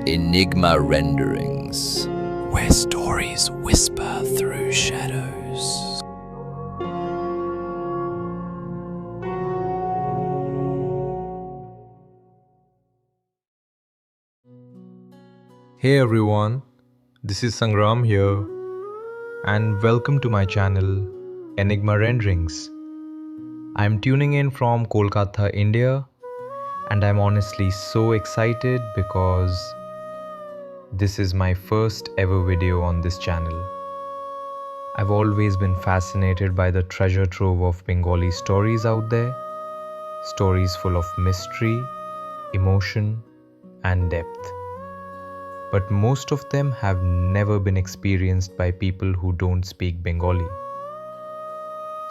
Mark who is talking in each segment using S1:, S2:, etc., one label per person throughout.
S1: Enigma Renderings, where stories whisper through shadows.
S2: Hey everyone, this is Sangram here, and welcome to my channel Enigma Renderings. I'm tuning in from Kolkata, India, and I'm honestly so excited because this is my first ever video on this channel. I've always been fascinated by the treasure trove of Bengali stories out there, stories full of mystery, emotion, and depth. But most of them have never been experienced by people who don't speak Bengali.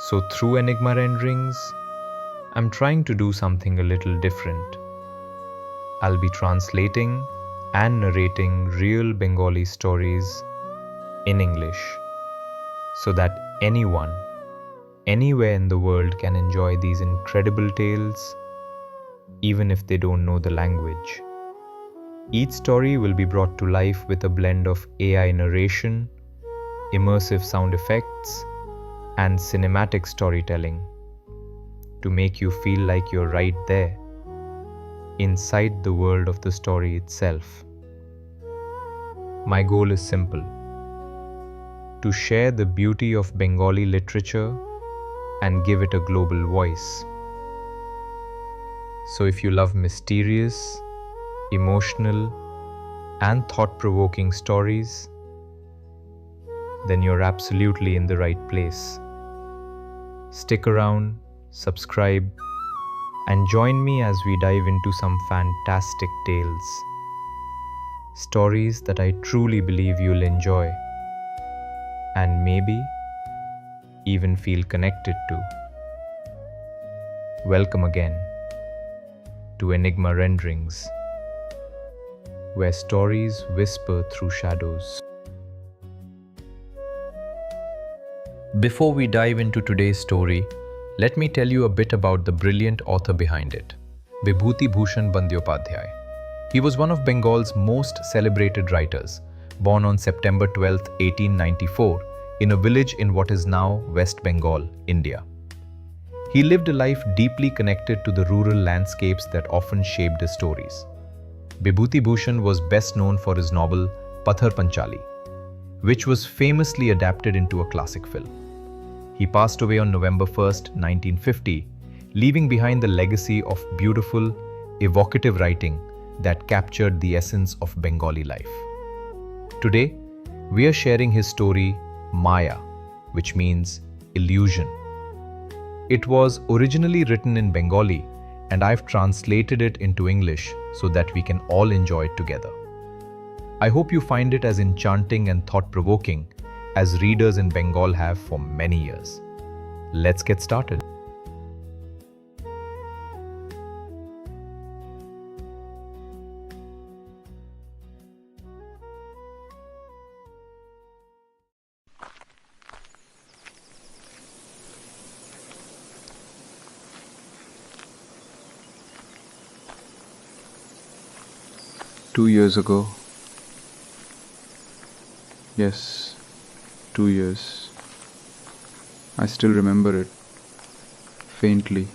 S2: So through Enigma Renderings, I'm trying to do something a little different. I'll be translating and narrating real Bengali stories in English so that anyone, anywhere in the world can enjoy these incredible tales even if they don't know the language. Each story will be brought to life with a blend of AI narration, immersive sound effects, and cinematic storytelling to make you feel like you're right there, inside the world of the story itself. My goal is simple: to share the beauty of Bengali literature and give it a global voice. So if you love mysterious, emotional, and thought-provoking stories, then you're absolutely in the right place. Stick around, subscribe, and join me as we dive into some fantastic tales. Stories that I truly believe you'll enjoy, and maybe even feel connected to. Welcome again to Enigma Renderings, where stories whisper through shadows. Before we dive into today's story, let me tell you a bit about the brilliant author behind it, Bibhutibhushan Bandyopadhyay. He was one of Bengal's most celebrated writers, born on September 12, 1894, in a village in what is now West Bengal, India. He lived a life deeply connected to the rural landscapes that often shaped his stories. Bibhutibhushan was best known for his novel Pathar Panchali, which was famously adapted into a classic film. He passed away on November 1st, 1950, leaving behind the legacy of beautiful, evocative writing that captured the essence of Bengali life. Today, we are sharing his story, Maya, which means illusion. It was originally written in Bengali, and I've translated it into English so that we can all enjoy it together. I hope you find it as enchanting and thought-provoking as readers in Bengal have for many years. Let's get started.
S3: Two years ago. Yes, 2 years. I still remember it, faintly,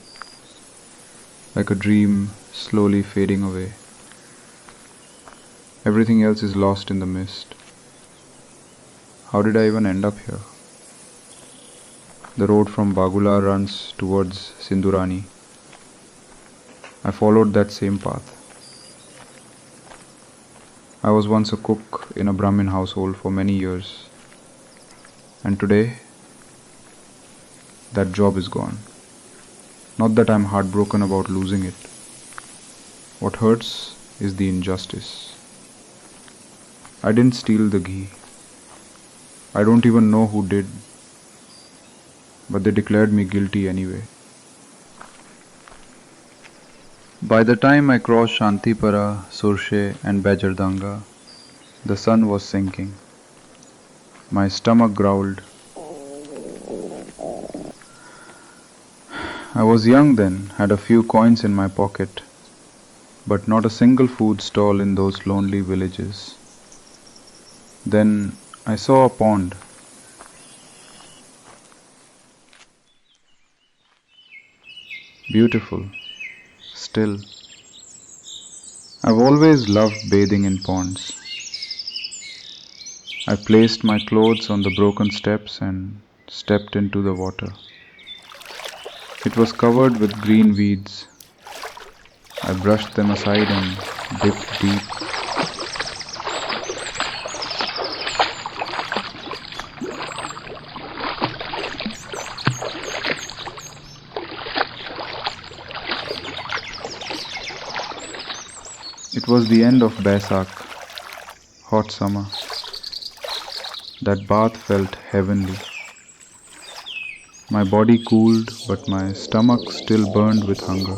S3: like a dream slowly fading away. Everything else is lost in the mist. How did I even end up here? The road from Bagula runs towards Sindurani. I followed that same path. I was once a cook in a Brahmin household for many years, and today that job is gone. Not that I'm heartbroken about losing it. What hurts is the injustice. I didn't steal the ghee. I don't even know who did, but they declared me guilty anyway. By the time I crossed Shantipara, Surshe and Bajardanga, the sun was sinking. My stomach growled. I was young then, had a few coins in my pocket, but not a single food stall in those lonely villages. Then I saw a pond. Beautiful, still. I've always loved bathing in ponds. I placed my clothes on the broken steps and stepped into the water. It was covered with green weeds. I brushed them aside and dipped deep. It was the end of Baisakh, hot summer. That bath felt heavenly. My body cooled, but my stomach still burned with hunger.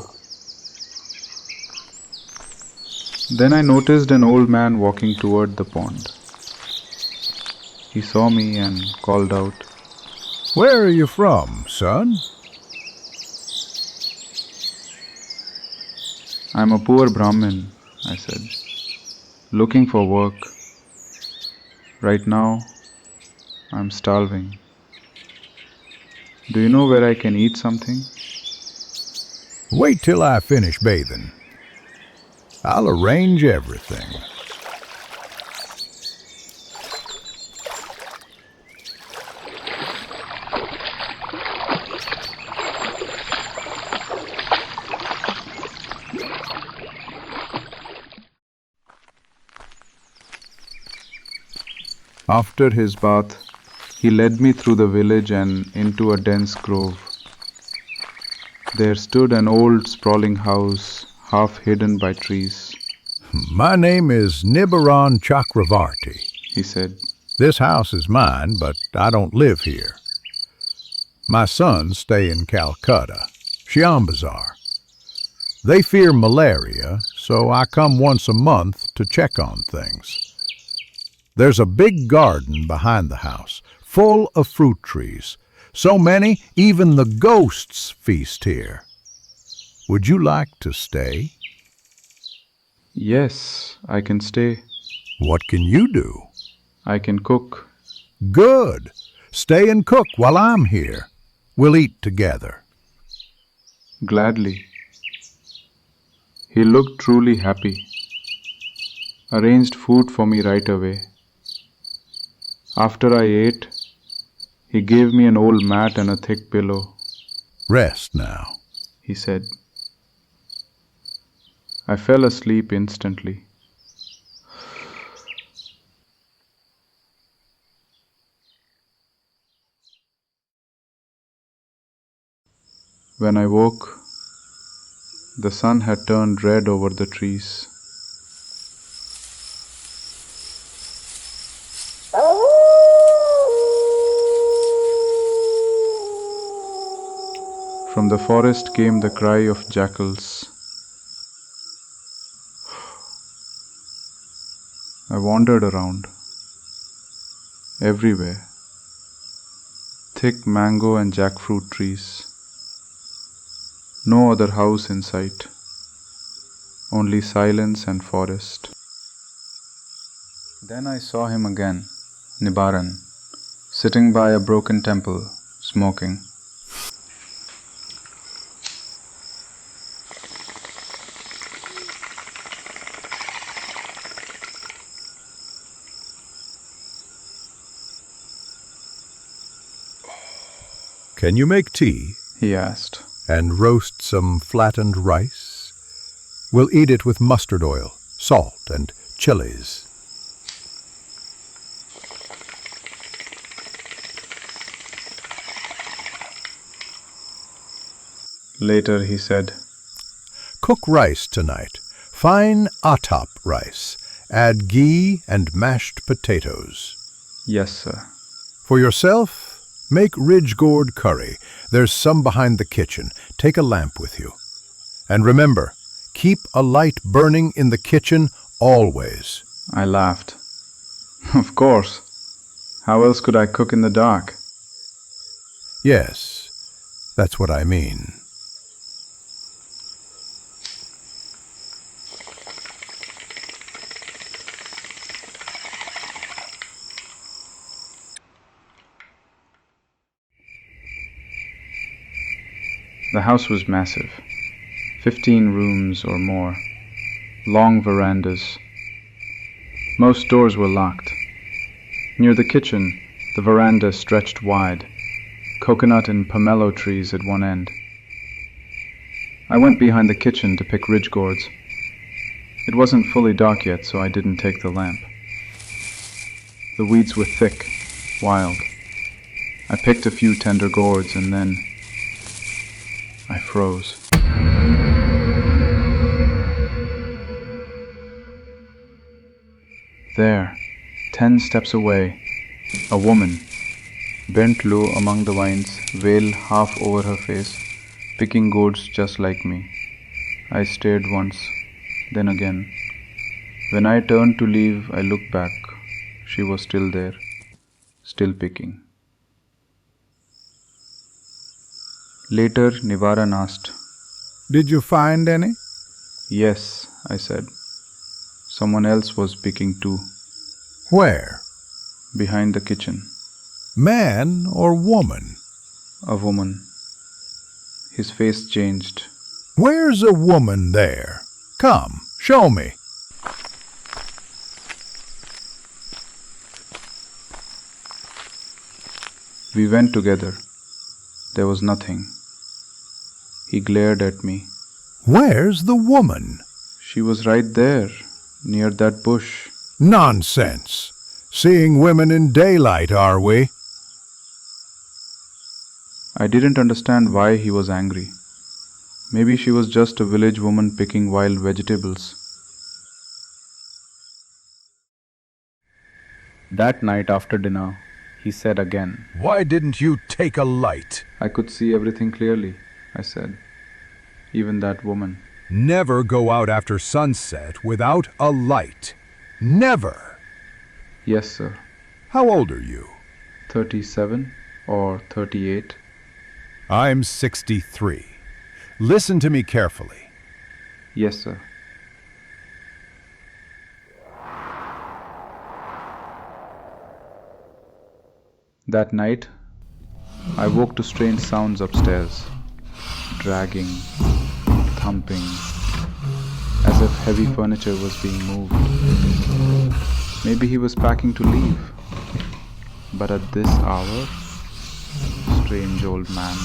S3: Then I noticed an old man walking toward the pond. He saw me and called out,
S4: "Where are you from, son?"
S3: "I'm a poor Brahmin," I said, "looking for work. Right now, I'm starving. Do you know where I can eat something?"
S4: "Wait till I finish bathing. I'll arrange everything."
S3: After his bath, he led me through the village and into a dense grove. There stood an old sprawling house, half hidden by trees.
S4: "My name is Nibaran Chakravarti.
S3: He said,
S4: This house is mine, but I don't live here. My sons stay in Calcutta, Shiambazar. They fear malaria, so I come once a month to check on things. There's a big garden behind the house, full of fruit trees. So many, even the ghosts feast here. Would you like to stay?"
S3: "Yes, I can stay.
S4: "What can you do?"
S3: I can cook."
S4: "Good. Stay and cook while I'm here. We'll eat together."
S3: Gladly. He looked truly happy. Arranged food for me right away. After I ate, he gave me an old mat and a thick pillow.
S4: "Rest now."
S3: He said. I fell asleep instantly. When I woke, the sun had turned red over the trees. From the forest came the cry of jackals. I wandered around. Everywhere. Thick mango and jackfruit trees. No other house in sight. Only silence and forest. Then I saw him again, Nibaran, sitting by a broken temple, smoking.
S4: "Can you make tea
S3: He asked.
S4: and roast some flattened rice? We'll eat it with mustard oil, salt, and chilies."
S3: Later he said,
S4: "Cook rice tonight. Fine atap rice. Add ghee and mashed potatoes.
S3: "Yes, sir."
S4: For yourself, make ridge gourd curry. There's some behind the kitchen. Take a lamp with you. And remember, keep a light burning in the kitchen always."
S3: I laughed. Of course. How else could I cook in the dark?
S4: "Yes, that's what I mean."
S3: The house was massive, 15 rooms or more, long verandas. Most doors were locked. Near the kitchen, the veranda stretched wide, coconut and pomelo trees at one end. I went behind the kitchen to pick ridge gourds. It wasn't fully dark yet, so I didn't take the lamp. The weeds were thick, wild. I picked a few tender gourds and then I froze. There, 10 steps away, a woman, bent low among the vines, veil half over her face, picking gourds just like me. I stared once, then again. When I turned to leave, I looked back. She was still there, still picking. Later, Nivaran asked,
S4: Did you find any?
S3: Yes, I said. Someone else was picking too,
S4: Where?
S3: behind the kitchen.
S4: Man or woman?
S3: A woman. His face changed.
S4: Where's a woman there? Come, show me.
S3: We went together. There was nothing. He glared at me.
S4: Where's the woman?
S3: She was right there, near that bush.
S4: Nonsense. Seeing women in daylight, are we?
S3: I didn't understand why he was angry. Maybe she was just a village woman picking wild vegetables. That night after dinner, he said again.
S4: Why didn't you take a light?
S3: I could see everything clearly, I said. Even that woman.
S4: Never go out after sunset without a light. Never.
S3: Yes, sir.
S4: How old are you?
S3: 37 or 38.
S4: I'm 63. Listen to me carefully.
S3: Yes, sir. That night, I woke to strange sounds upstairs. Dragging, thumping, as if heavy furniture was being moved. Maybe he was packing to leave. But at this hour, strange old man.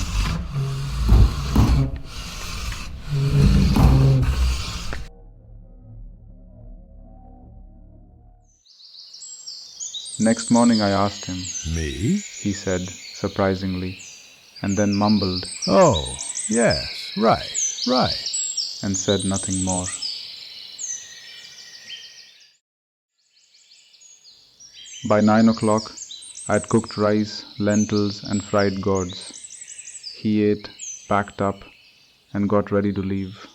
S3: Next morning I asked him.
S4: Me?
S3: He said, surprisingly, and then mumbled.
S4: Oh, yes, right.
S3: And said nothing more. By 9 o'clock, I had cooked rice, lentils, and fried gourds. He ate, packed up, and got ready to leave.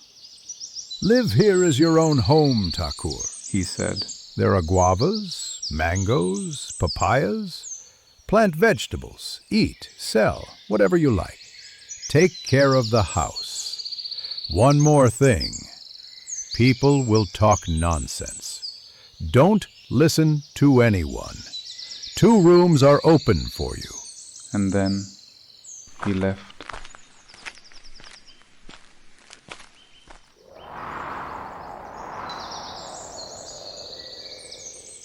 S4: Live here as your own home, Thakur,
S3: he said.
S4: There are guavas, mangoes, papayas. Plant vegetables, eat, sell, whatever you like. Take care of the house. One more thing. People will talk nonsense. Don't listen to anyone. 2 rooms are open for you.
S3: And then he left.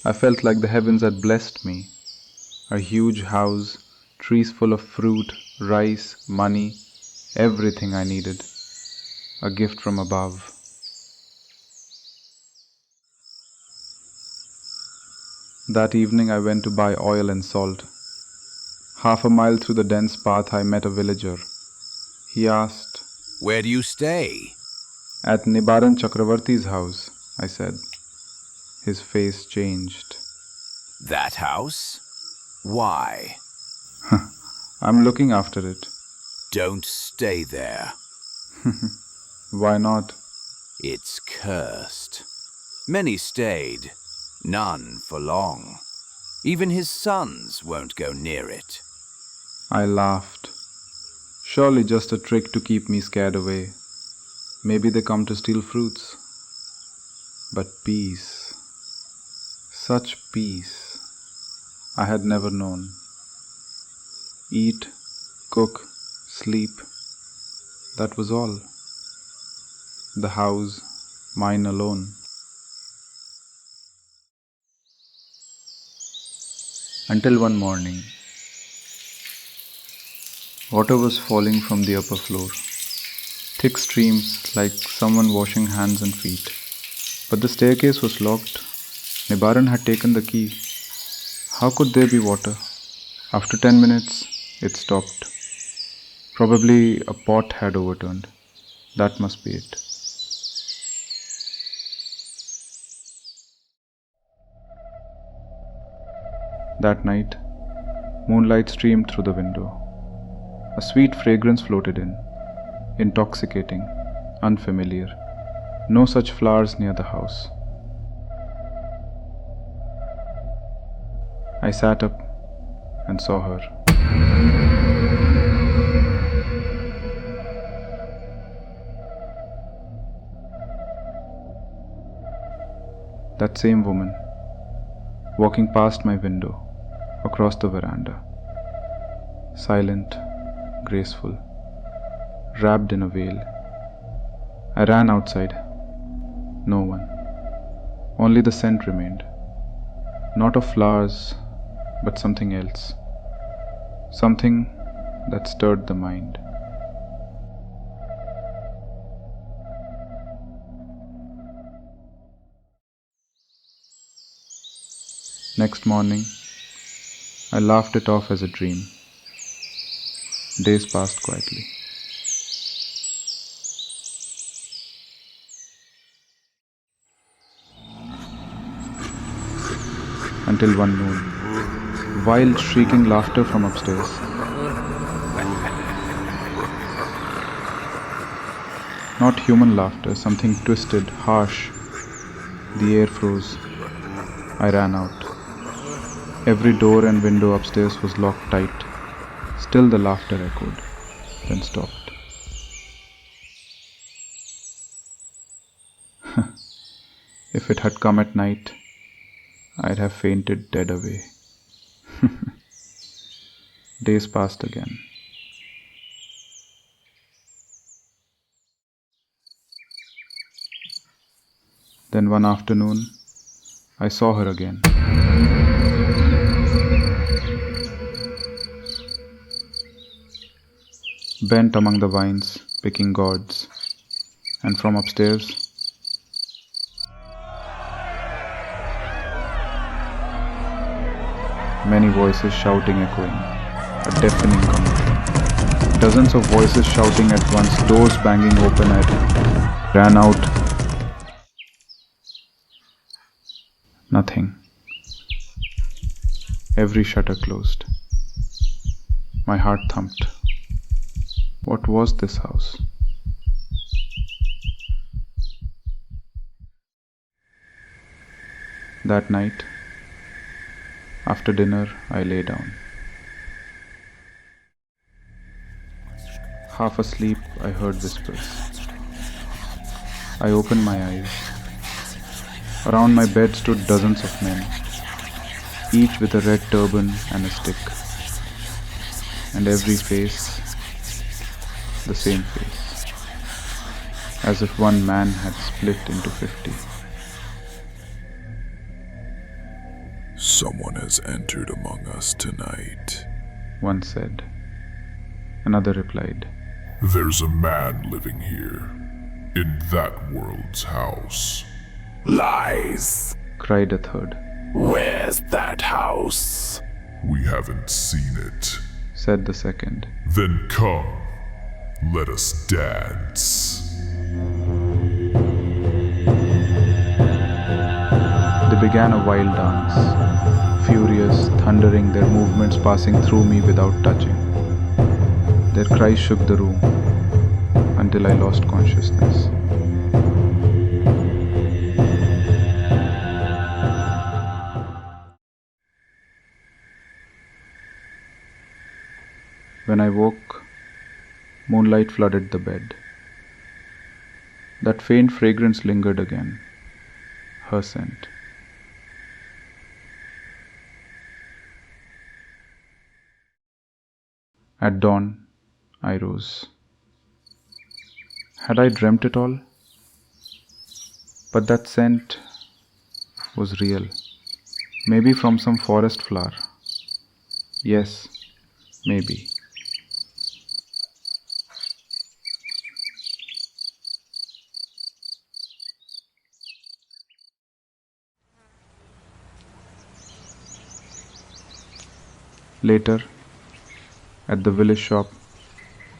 S3: I felt like the heavens had blessed me. A huge house, trees full of fruit, rice, money, everything I needed. A gift from above. That evening I went to buy oil and salt. Half a mile through the dense path I met a villager. He asked,
S1: Where do you stay?
S3: At Nibaran Chakravarti's house, I said. His face changed.
S1: That house? Why?
S3: I'm looking after it.
S1: Don't stay there.
S3: Why not?
S1: It's cursed. Many stayed, none for long. Even his sons won't go near it.
S3: I laughed. Surely just a trick to keep me scared away. Maybe they come to steal fruits. But peace. Such peace. I had never known. Eat, cook, sleep. That was all. The house, mine alone. Until one morning, water was falling from the upper floor, thick streams like someone washing hands and feet. But the staircase was locked. Nibaran had taken the key. How could there be water? After 10 minutes, it stopped. Probably a pot had overturned. That must be it. That night, moonlight streamed through the window. A sweet fragrance floated in, intoxicating, unfamiliar. No such flowers near the house. I sat up and saw her. That same woman, walking past my window, across the veranda. Silent, graceful, wrapped in a veil. I ran outside. No one. Only the scent remained. Not of flowers, but something else. Something that stirred the mind. Next morning, I laughed it off as a dream. Days passed quietly. Until one noon, wild shrieking laughter from upstairs. Not human laughter, something twisted, harsh. The air froze. I ran out. Every door and window upstairs was locked tight. Still the laughter echoed, then stopped. If it had come at night, I'd have fainted dead away. Days passed again. Then one afternoon, I saw her again. Bent among the vines, picking gourds, and from upstairs, many voices shouting, echoing, a deafening commotion. Dozens of voices shouting at once, doors banging open. I ran out. Nothing. Every shutter closed. My heart thumped. What was this house? That night, after dinner, I lay down. Half asleep, I heard whispers. I opened my eyes. Around my bed stood dozens of men, each with a red turban and a stick. And every face, the same face, as if one man had split into 50.
S5: Someone has entered among us tonight,
S3: One said. Another replied.
S5: There's a man living here, in that world's house.
S6: Lies!
S3: Cried a third.
S6: Where's that house?
S5: We haven't seen it.
S3: Said the second.
S5: Then come, let us dance.
S3: They began a wild dance, furious, thundering, their movements passing through me without touching. Their cries shook the room until I lost consciousness. When I woke, moonlight flooded the bed. That faint fragrance lingered again, her scent. At dawn, I rose. Had I dreamt it all? But that scent was real. Maybe from some forest flower. Yes, maybe. Later, at the village shop,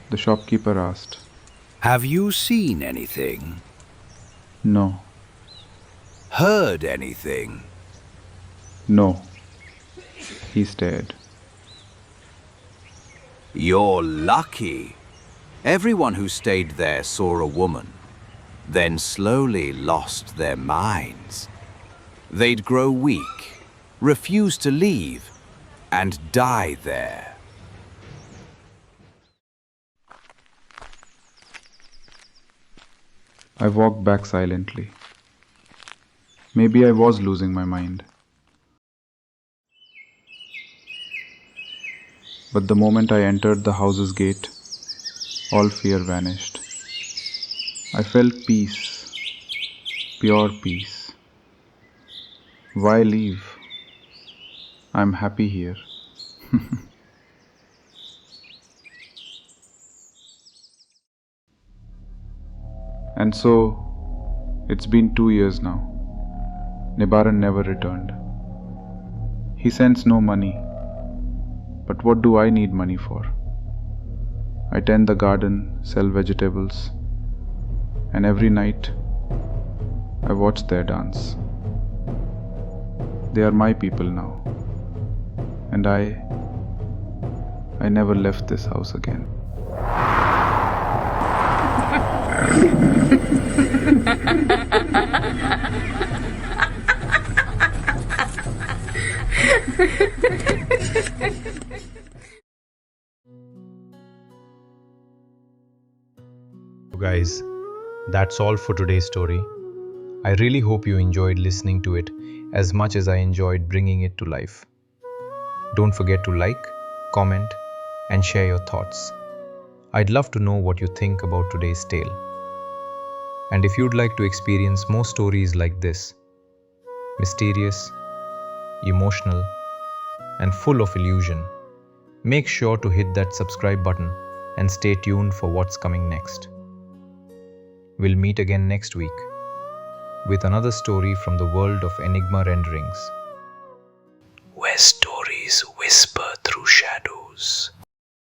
S3: the shopkeeper asked,
S1: Have you seen anything?
S3: No,
S1: Heard anything?
S3: no. He stared.
S1: You're lucky. Everyone who stayed there saw a woman, then slowly lost their minds. They'd grow weak, refuse to leave, and die there.
S3: I walked back silently. Maybe I was losing my mind. But the moment I entered the house's gate, all fear vanished. I felt peace, pure peace. Why leave? I'm happy here. And so, it's been 2 years now. Nibaran never returned. He sends no money. But what do I need money for? I tend the garden, sell vegetables, and every night I watch their dance. They are my people now, and I never left this house again.
S2: So guys, that's all for today's story. I really hope you enjoyed listening to it as much as I enjoyed bringing it to life. Don't forget to like, comment, and share your thoughts. I'd love to know what you think about today's tale. And if you'd like to experience more stories like this, mysterious, emotional, and full of illusion, make sure to hit that subscribe button and stay tuned for what's coming next. We'll meet again next week with another story from the world of Enigma Renderings, where stories whisper.